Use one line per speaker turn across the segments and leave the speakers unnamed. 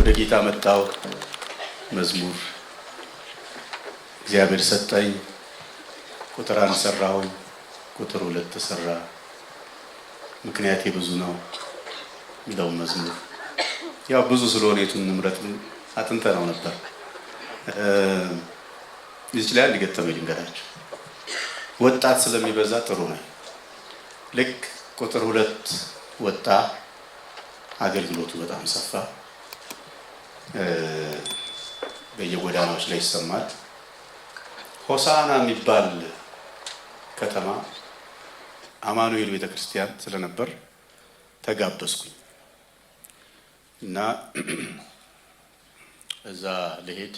ወደ ጌታ መጣው መዝሙር እግዚአብሔር ሰጠኝ ቁጥር 1 ሰራሁኝ ቁጥር 2 ተሰራ ምክንያቴ ብዙ ነው ሚለው መዝሙር ያው ብዙ ስለሆነ የቱን ንምረጥ አጥንተናው ነበር ይችላል ሊገተመኝ እንገራችሁ ወጣት ስለሚበዛ ጥሩ ነው ልክ ቁጥር 2 ወጣ አገልግሎቱ በጣም ሰፋ በየጎዳናዎች ላይ ይሰማል ሆሳና የሚባል ከተማ አማኑኤል ቤተክርስቲያን ስለነበር ተጋበዝኩኝ እና እዛ ለሄድ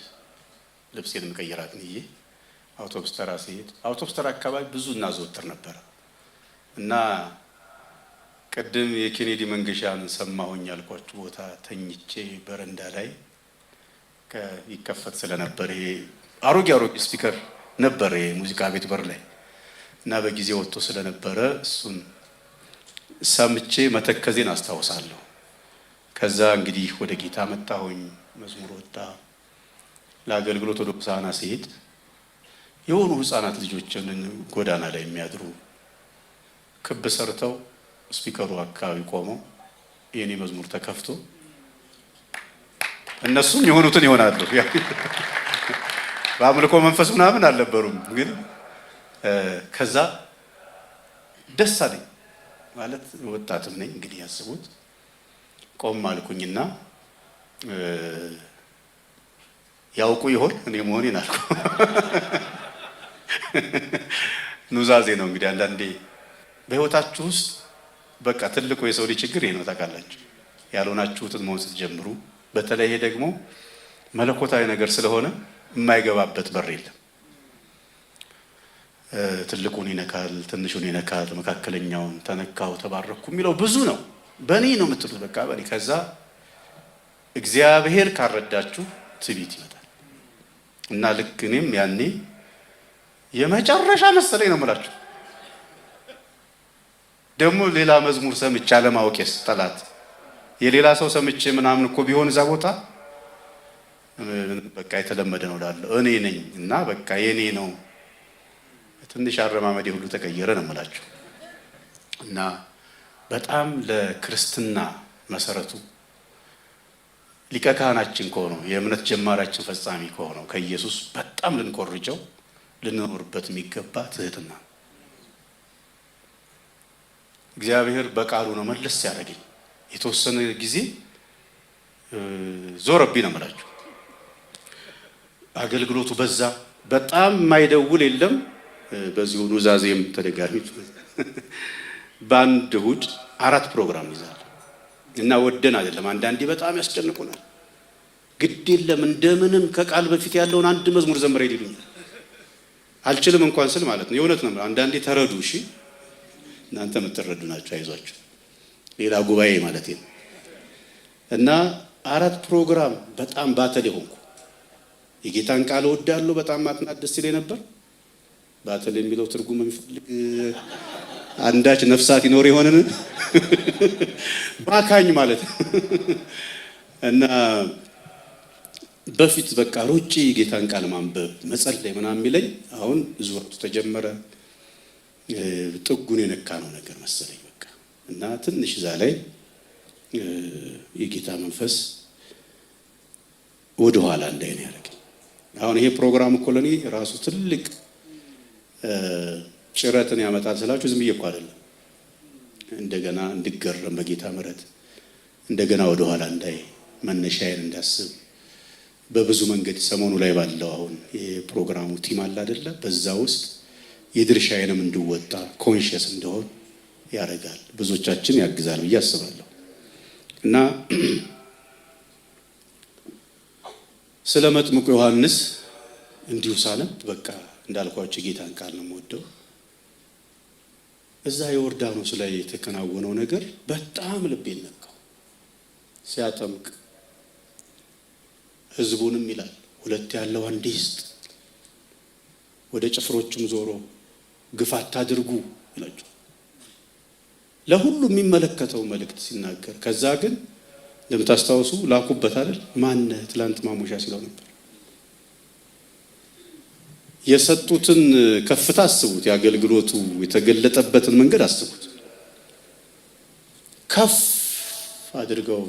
ልብሴን መቀየራት ነኝ አውቶቡስ ተራ ሲሄድ አውቶቡስ ተራ አካባቢ ብዙ እናዘወትር ነበር እና ቀደም የኬኔዲ መንገሻን ሰማሁኝ ያልኳችሁ ቦታ ተኝቼ በረንዳ ላይ ይከፈት ስለነበር ይሄ አሮጌ ስፒከር ነበር ሙዚቃ ቤት በር ላይ እና በጊዜው ወጥቶ ስለነበረ እሱን ሰምቼ መተከዜን አስታውሳለሁ ከዛ እንግዲህ ወደ ጌታ መጣሁኝ መዝሙር ወጣ ለአገልግሎት ወደ ሆሳና ሲሄድ የሆኑ ህፃናት ልጆችን ጎዳና ላይ የሚያድሩ ክብ ሰርተው ስፒከሩ አካባቢ ቆመው የኔ መዝሙር ተከፍቶ እነሱም የሆኑትን ይሆናሉ በአምልኮ መንፈስ ምናምን አልነበሩም ግን ከዛ ደስ አለኝ ማለት ወጣትም ነኝ እንግዲህ ያስቡት ቆም አልኩኝና ያውቁ ይሆን እኔ መሆኔን አልኩ ኑዛዜ ነው እንግዲህ አንዳንዴ በህይወታችሁ ውስጥ በቃ ትልቁ የሰው ልጅ ችግር ይሄ ነው ታውቃላችሁ ያልሆናችሁትን መሆን ስትጀምሩ በተለይ ደግሞ መለኮታዊ ነገር ስለሆነ የማይገባበት በር የለም ትልቁን ይነካል ትንሹን ይነካል መካከለኛውን ተነካው ተባረኩ የሚለው ብዙ ነው በእኔ ነው የምትሉት በቃ በእኔ ከዛ እግዚአብሔር ካረዳችሁ ትቢት ይመጣል እና ልክ እኔም ያኔ የመጨረሻ መሰለኝ ነው የምላችሁ ደግሞ ሌላ መዝሙር ሰምቼ አለማወቄስ ጠላት የሌላ ሰው ሰምቼ ምናምን እኮ ቢሆን እዛ ቦታ በቃ የተለመደ ነው ላለው እኔ ነኝ እና በቃ የኔ ነው ትንሽ አረማመዴ ሁሉ ተቀየረ ነው የምላችሁ እና በጣም ለክርስትና መሰረቱ ሊቀ ካህናችን ከሆነው የእምነት ጀማራችን ፈጻሚ ከሆነው ከኢየሱስ በጣም ልንቆርጀው ልንኖርበት የሚገባ ትህትና እግዚአብሔር በቃሉ ነው መለስ ያደረገኝ የተወሰነ ጊዜ ዞረብኝ ነው የምላችሁ አገልግሎቱ በዛ በጣም የማይደውል የለም በዚሁ ኑዛዜም ተደጋሚ ባንድ እሑድ 4 ፕሮግራም ይዛል እና ወደን አይደለም አንዳንዴ በጣም ያስጨንቁናል ግድ የለም እንደምንም ከቃል በፊት ያለውን አንድ መዝሙር ዘምረ ይሉኛል አልችልም እንኳን ስል ማለት ነው የእውነት ነው አንዳንዴ ተረዱ እሺ እናንተ የምትረዱ ናችሁ አይዟችሁ ሌላ ጉባኤ ማለት ነው እና 4 ፕሮግራም በጣም ባተል ሆንኩ የጌታን ቃል ወዳለው በጣም ማጥናት ደስ ይለኝ ነበር ባተል የሚለው ትርጉም የሚፈልግ አንዳች ነፍሳት ይኖር ይሆንን ባካኝ ማለት እና በፊት በቃ ሩጪ ጌታን ቃል ማንበብ መጸለይ ምናምን የሚለኝ አሁን ዙርቱ ተጀመረ ጥጉን የነካ ነው ነገር መሰለኝ በቃ እና ትንሽ እዛ ላይ የጌታ መንፈስ ወደ ኋላ እንዳይነ ያደርገኝ አሁን ይሄ ፕሮግራም እኮ ለኔ ራሱ ትልቅ ጭረትን ያመጣል ስላችሁ ዝም ብዬ እኮ አይደለም እንደገና እንድገረም በጌታ ምሕረት እንደገና ወደ ኋላ እንዳይ መነሻዬን እንዳስብ በብዙ መንገድ ሰሞኑ ላይ ባለው አሁን የፕሮግራሙ ቲም አለ አይደለ በዛ ውስጥ የድርሻዬንም እንድወጣ ኮንሺየስ እንደሆን ያረጋል ብዙዎቻችን ያግዛል ብዬ አስባለሁ እና ስለ መጥምቁ ዮሐንስ እንዲሁ ሳነብ በቃ እንዳልኳችሁ ጌታን ቃል ነው የምወደው እዛ ዮርዳኖስ ላይ የተከናወነው ነገር በጣም ልቤን ነካው ሲያጠምቅ ህዝቡንም ይላል 2 ያለው አንድ ይስጥ ወደ ጭፍሮቹም ዞሮ ግፋት አድርጉ ይላችሁ ለሁሉ የሚመለከተው መልእክት ሲናገር ከዛ ግን እንደምታስታውሱ ላኩበት አይደል? ማን ትላንት ማሞሻ ሲለው ነበር። የሰጡትን ከፍታ አስቡት። የአገልግሎቱ የተገለጠበትን መንገድ አስቡት። ከፍ አድርገው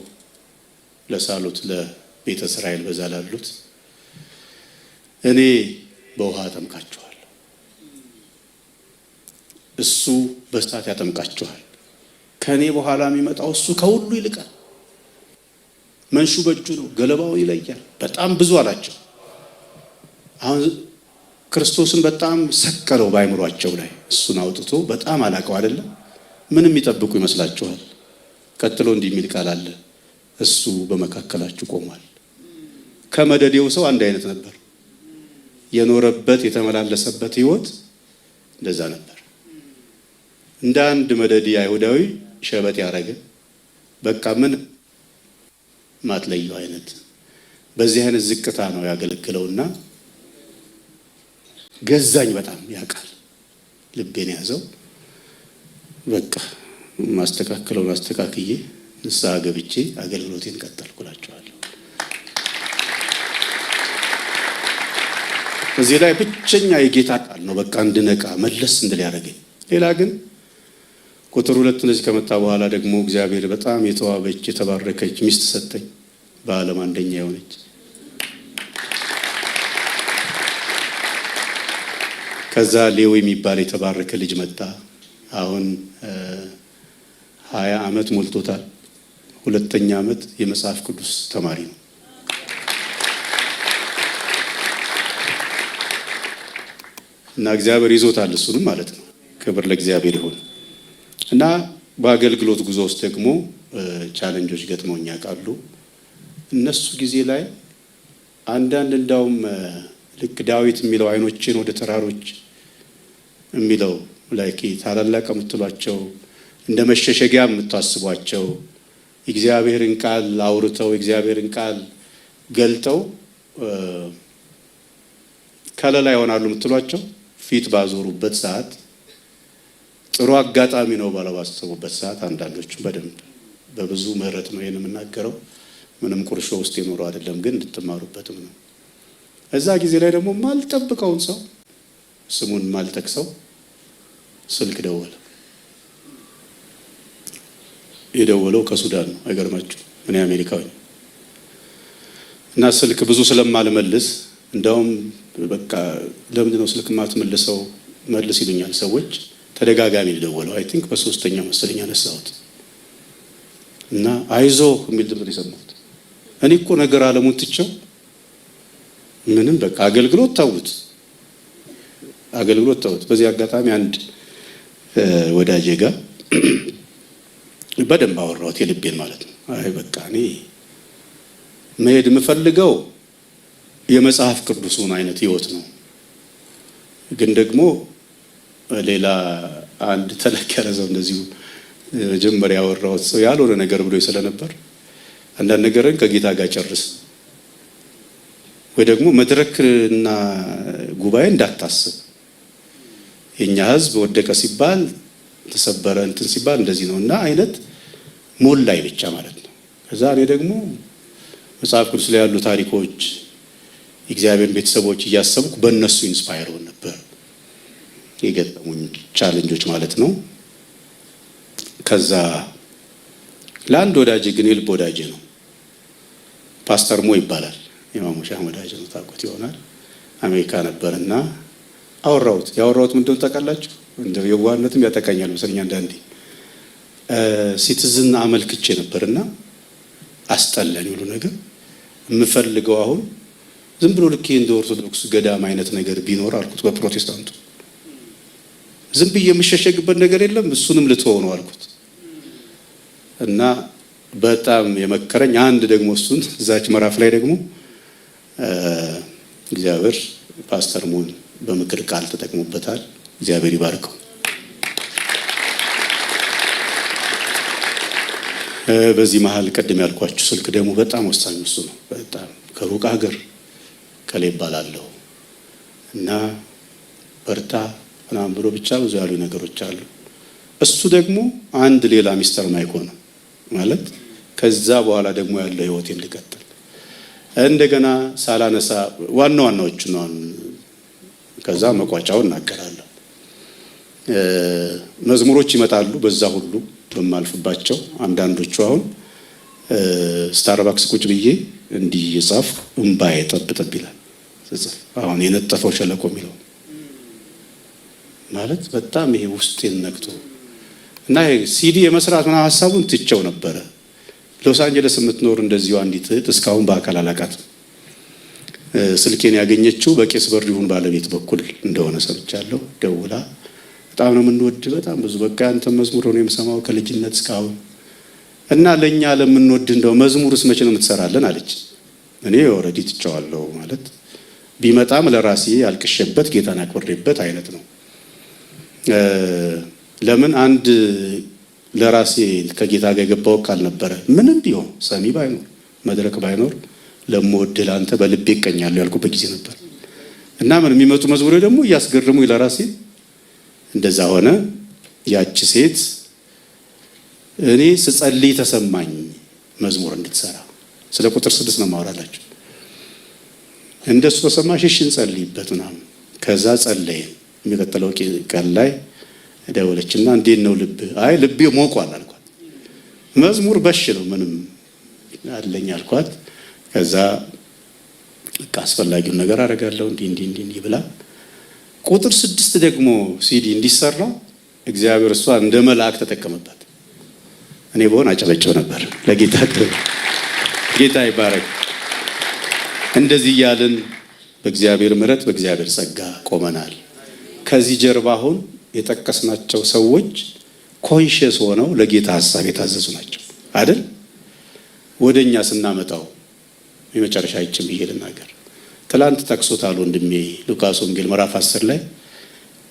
ለሳሉት ለቤተ እስራኤል በዛ ላሉት እኔ በውሃ አጠምቃችኋለሁ፣ እሱ በእሳት ያጠምቃችኋል፣ ከኔ በኋላ የሚመጣው እሱ ከሁሉ ይልቃል፣ መንሹ በእጁ ነው፣ ገለባው ይለያል፣ በጣም ብዙ አላቸው። አሁን ክርስቶስን በጣም ሰቀለው ባይምሯቸው ላይ። እሱን አውጥቶ በጣም አላቀው አይደለም። ምንም ይጠብቁ ይመስላችኋል? ቀጥሎ እንዲህ የሚል ቃል አለ፣ እሱ በመካከላችሁ ቆሟል። ከመደዴው ሰው አንድ አይነት ነበር። የኖረበት የተመላለሰበት ህይወት እንደዛ ነበር። እንደ አንድ መደዴ አይሁዳዊ ሸበት ያረገ በቃ ምን ማትለየው አይነት በዚህ አይነት ዝቅታ ነው ያገለግለውና ገዛኝ። በጣም ያውቃል፣ ልቤን ያዘው። በቃ ማስተካከለው ማስተካክዬ ንስሐ ገብቼ አገልግሎቴን ቀጠልኩላችኋለሁ። እዚህ ላይ ብቸኛ የጌታ ቃል ነው በቃ እንድነቃ መለስ እንድል ያደረገኝ። ሌላ ግን ቁጥር 2 እንደዚህ ከመጣ በኋላ ደግሞ እግዚአብሔር በጣም የተዋበች የተባረከች ሚስት ሰጠኝ፣ በዓለም አንደኛ የሆነች። ከዛ ሌዊ የሚባል የተባረከ ልጅ መጣ። አሁን 20 ዓመት ሞልቶታል። 2ኛ ዓመት የመጽሐፍ ቅዱስ ተማሪ ነው። እና እግዚአብሔር ይዞታል እሱንም ማለት ነው። ክብር ለእግዚአብሔር ይሁን። እና በአገልግሎት ጉዞ ውስጥ ደግሞ ቻሌንጆች ገጥመውኛ ቃሉ እነሱ ጊዜ ላይ አንዳንድ እንዳውም ልክ ዳዊት የሚለው አይኖችን ወደ ተራሮች የሚለው ላይክ ታላላቅ የምትሏቸው እንደ መሸሸጊያ የምታስቧቸው እግዚአብሔርን ቃል አውርተው እግዚአብሔርን ቃል ገልጠው ከለላ ይሆናሉ የምትሏቸው ፊት ባዞሩበት ሰዓት ጥሩ አጋጣሚ ነው ባላባሰቡበት ሰዓት አንዳንዶቹ በደንብ በብዙ ምህረት ነው የምናገረው። ምንም ቁርሾ ውስጥ የኖረው አይደለም፣ ግን እንድትማሩበትም ነው። እዛ ጊዜ ላይ ደግሞ ማልጠብቀውን ሰው ስሙን ማልጠቅሰው ስልክ ደወለ። የደወለው ከሱዳን ነው። አይገርማችሁ? እኔ አሜሪካዊ እና ስልክ ብዙ ስለማልመልስ እንደውም በቃ ለምን ነው ስልክ ማትመልሰው መልስ ይሉኛል ሰዎች። ተደጋጋሚ ደወለው። አይ ቲንክ በ3ኛ መሰለኝ አነሳሁት እና አይዞ የሚል ድምፅ የሰማሁት። እኔ እኮ ነገር ዓለሙን ትቼው ምንም በቃ አገልግሎት ታውት። በዚህ አጋጣሚ አንድ ወዳጄ ጋር በደንብ አወራሁት የልቤን ማለት ነው። አይ በቃ እኔ መሄድ የምፈልገው የመጽሐፍ ቅዱሱን አይነት ህይወት ነው፣ ግን ደግሞ ሌላ አንድ ተለቅ ያለ ሰው እንደዚሁ መጀመሪያ ያወራሁት ሰው ያልሆነ ነገር ብሎ ስለነበር አንዳንድ ነገርን ከጌታ ጋር ጨርስ ወይ ደግሞ መድረክና ጉባኤ እንዳታስብ፣ የኛ ህዝብ ወደቀ ሲባል ተሰበረ እንትን ሲባል እንደዚህ ነው እና አይነት ሞላይ ብቻ ማለት ነው። ከዛ እኔ ደግሞ መጽሐፍ ቅዱስ ላይ ያሉ ታሪኮች የእግዚአብሔር ቤተሰቦች እያሰብኩ በእነሱ ኢንስፓየር ሆን ነበር። የገጠሙኝ ቻሌንጆች ማለት ነው። ከዛ ለአንድ ወዳጅ ግን የልብ ወዳጅ ነው፣ ፓስተር ሞ ይባላል። የማሙሻ ወዳጅ ነው፣ ታውቁት ይሆናል። አሜሪካ ነበርና አወራሁት። ያወራሁት ምንድነው ታውቃላችሁ? እንደው የዋህነትም ያጠቃኛል መሰለኝ አንዳንዴ። ሲቲዝን አመልክቼ ነበርና አስጠላኝ ሁሉ ነገር። የምፈልገው አሁን ዝም ብሎ ልክ እንደ ኦርቶዶክስ ገዳም አይነት ነገር ቢኖር አልኩት። በፕሮቴስታንቱ ዝም ብዬ የምሸሸግበት ነገር የለም፣ እሱንም ልትሆው ነው አልኩት። እና በጣም የመከረኝ አንድ ደግሞ እሱን እዛች ምዕራፍ ላይ ደግሞ እግዚአብሔር ፓስተር ሙን በምክር ቃል ተጠቅሞበታል። እግዚአብሔር ይባርከው። በዚህ መሀል ቀድም ያልኳችሁ ስልክ ደግሞ በጣም ወሳኝ እሱ ነው። በጣም ከሩቅ ሀገር ከሌ ይባላለሁ እና በርታ ምናምን ብሎ ብቻ ብዙ ያሉ ነገሮች አሉ። እሱ ደግሞ አንድ ሌላ ሚስተር ማይኮ ነው ማለት ከዛ በኋላ ደግሞ ያለው ህይወቴን ልቀጥል። እንደገና ሳላነሳ ዋና ዋናዎቹ ነው። ከዛ መቋጫውን እናገራለሁ። መዝሙሮች ይመጣሉ በዛ ሁሉ በማልፍባቸው። አንዳንዶቹ አሁን ስታርባክስ ቁጭ ብዬ እንዲህ የጻፍኩ እንባዬ ጠብጠብ ይላል ጽፍ። አሁን የነጠፈው ሸለቆ የሚለው ማለት በጣም ይሄ ውስጤን ነክቶ እና ሲዲ የመስራት ምናምን ሀሳቡን ትቼው ነበረ። ሎስ አንጀለስ የምትኖር እንደዚሁ አንዲት እህት እስካሁን በአካል አላውቃትም። ስልኬን ያገኘችው በቄስ በሪሁን ባለቤት በኩል እንደሆነ ሰምቻለሁ። ደውላ በጣም ነው የምንወድ፣ በጣም ብዙ በቃ አንተ መዝሙር ነው የምሰማው ከልጅነት እስካሁን እና ለኛ ለምንወድ እንደው መዝሙርስ መቼ ነው የምትሰራለን አለች። እኔ ኦልሬዲ ትቼዋለሁ ማለት ቢመጣም ለራሴ አልቅሼበት ጌታን አክብሬበት አይነት ነው። ለምን አንድ ለራሴ ከጌታ ጋር የገባው ቃል ነበረ። ምንም ቢሆን ሰሚ ባይኖር መድረክ ባይኖር ለምወድህ ለአንተ በልቤ እቀኛለሁ ያልኩበት ጊዜ ነበር እና ምን የሚመጡ መዝሙሮች ደግሞ እያስገርሙኝ ለራሴ እንደዛ ሆነ። ያቺ ሴት እኔ ስጸልይ ተሰማኝ መዝሙር እንድትሰራ። ስለ ቁጥር 6 ነው ማወራላችሁ። እንደሱ ተሰማሽ እሺ እንጸልይበት ምናምን። ከዛ ጸለይን። የሚቀጥለው ቀን ላይ ደወለችና እንዴት ነው ልብ? አይ ልቤ ሞቋል አልኳት። መዝሙር በሽ ነው ምንም አለኝ አልኳት። ከዛ በቃ አስፈላጊውን ነገር አደርጋለሁ እንዲህ ብላ ቁጥር 6 ደግሞ ሲዲ እንዲሰራ እግዚአብሔር እሷ እንደ መልአክ ተጠቀመባት። እኔ በሆነ አጨበጨው ነበር ለጌታ። ጌታ ይባረክ። እንደዚህ እያልን በእግዚአብሔር ምሕረት በእግዚአብሔር ጸጋ ቆመናል። ከዚህ ጀርባ አሁን የጠቀስናቸው ሰዎች ኮንሺየስ ሆነው ለጌታ ሐሳብ የታዘዙ ናቸው አይደል? ወደኛ ስናመጣው የመጨረሻ ይችም ብዬ ልናገር። ትላንት ጠቅሶታል ወንድሜ ሉቃስ ወንጌል ምዕራፍ 10 ላይ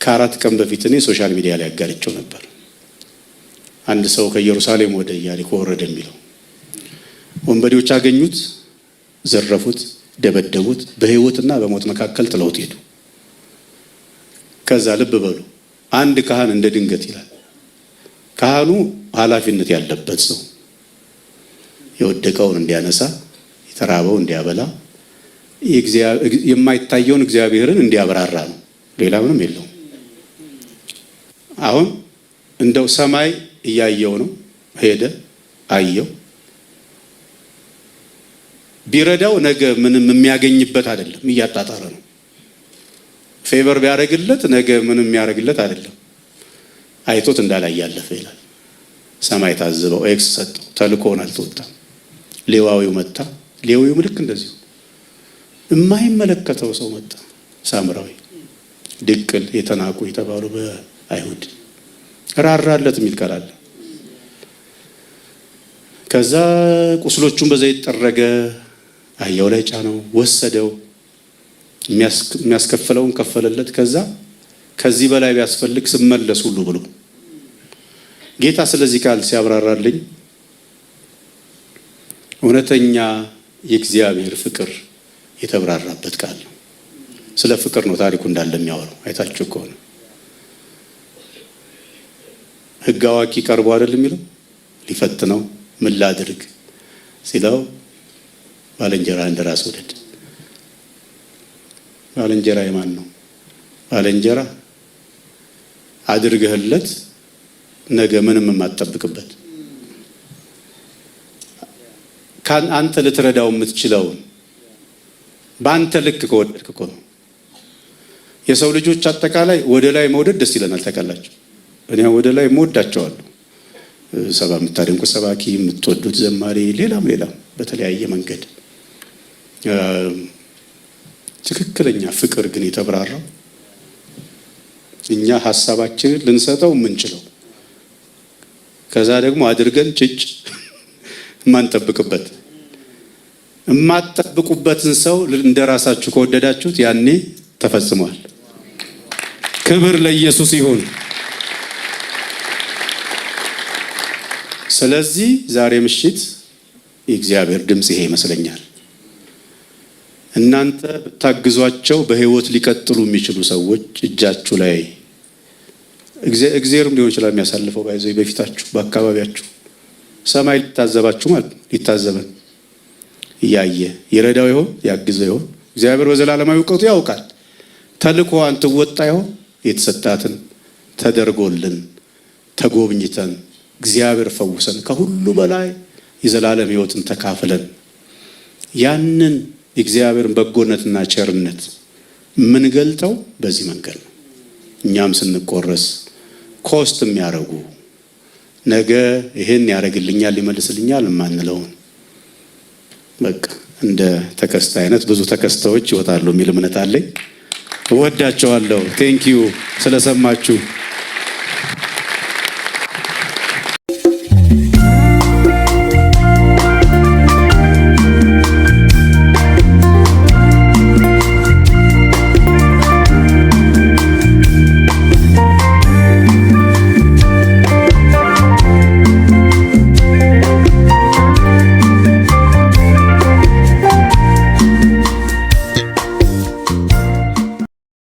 ከ4 ቀን በፊት እኔ ሶሻል ሚዲያ ላይ አጋርቼው ነበር። አንድ ሰው ከኢየሩሳሌም ወደ ኢያሪኮ ወረደ የሚለው ወንበዴዎች አገኙት፣ ዘረፉት፣ ደበደቡት፣ በሕይወትና በሞት መካከል ጥለውት ሄዱ። ከዛ ልብ በሉ አንድ ካህን እንደ ድንገት ይላል። ካህኑ ኃላፊነት ያለበት ሰው የወደቀውን እንዲያነሳ፣ የተራበው እንዲያበላ፣ የማይታየውን እግዚአብሔርን እንዲያብራራ ነው። ሌላ ምንም የለውም። አሁን እንደው ሰማይ እያየው ነው። ሄደ፣ አየው። ቢረዳው ነገ ምንም የሚያገኝበት አይደለም፣ እያጣጣረ ነው። ፌቨር ቢያደርግለት ነገ ምንም የሚያደርግለት አይደለም። አይቶት እንዳላይ ያለፈ ይላል። ሰማይ ታዝበው ኤክስ ሰጠው፣ ተልኮውን አልተወጣም። ሌዋዊው መጣ። ሌዋዊው ልክ እንደዚሁ የማይመለከተው ሰው መጣ። ሳምራዊ ድቅል የተናቁ የተባሉ በአይሁድ ራራለት የሚል ቃል አለ። ከዛ ቁስሎቹን በዘይት ጠረገ፣ አህያው ላይ ጫነው፣ ወሰደው፣ የሚያስከፍለውን ከፈለለት። ከዛ ከዚህ በላይ ቢያስፈልግ ስመለስ ሁሉ ብሎ ጌታ ስለዚህ ቃል ሲያብራራልኝ እውነተኛ የእግዚአብሔር ፍቅር የተብራራበት ቃል ነው። ስለ ፍቅር ነው ታሪኩ እንዳለ የሚያወራው። አይታችሁ ከሆነ ሕግ አዋቂ ቀርቦ አይደል የሚለው ሊፈትነው ምን ላድርግ ሲለው ባልንጀራ እንደራስ ወደድ። ባልንጀራ የማን ነው? ባልንጀራ አድርገህለት ነገ ምንም የማትጠብቅበት አንተ ልትረዳው የምትችለውን በአንተ ልክ ከወደድክ እኮ ነው። የሰው ልጆች አጠቃላይ ወደ ላይ መውደድ ደስ ይለናል። ታውቃላችሁ፣ እኔ ወደ ላይ መወዳቸዋለሁ። ሰባ የምታደንቁ ሰባኪ፣ የምትወዱት ዘማሪ፣ ሌላም በተለያየ መንገድ። ትክክለኛ ፍቅር ግን የተብራራው እኛ ሀሳባችንን ልንሰጠው የምንችለው ከዛ ደግሞ አድርገን ጭጭ የማንጠብቅበት የማትጠብቁበትን ሰው እንደራሳችሁ ከወደዳችሁት ያኔ ተፈጽሟል። ክብር ለኢየሱስ ይሁን። ስለዚህ ዛሬ ምሽት የእግዚአብሔር ድምጽ ይሄ ይመስለኛል። እናንተ ብታግዟቸው በህይወት ሊቀጥሉ የሚችሉ ሰዎች እጃችሁ ላይ እግዚአብሔርም ሊሆን ይችላል የሚያሳልፈው ባይዘይ በፊታችሁ በአካባቢያችሁ ሰማይ ሊታዘባችሁ ማለት ሊታዘበን እያየ ይረዳው ይሆን ያግዘው ይሆን? እግዚአብሔር በዘላለማዊ እውቀቱ ያውቃል። ተልእኮዋን ትወጣ ይሆን? የተሰጣትን ተደርጎልን ተጎብኝተን እግዚአብሔር ፈውሰን ከሁሉ በላይ የዘላለም ሕይወትን ተካፍለን ያንን የእግዚአብሔርን በጎነትና ቸርነት የምንገልጠው በዚህ መንገድ ነው። እኛም ስንቆረስ ኮስት የሚያደርጉ ነገ ይሄን ያደርግልኛል ይመልስልኛል የማንለውን በቃ እንደ ተከስተ አይነት ብዙ ተከስተዎች ይወጣሉ የሚል እምነት አለኝ። እወዳቸዋለሁ። ቴንኪዩ ስለሰማችሁ።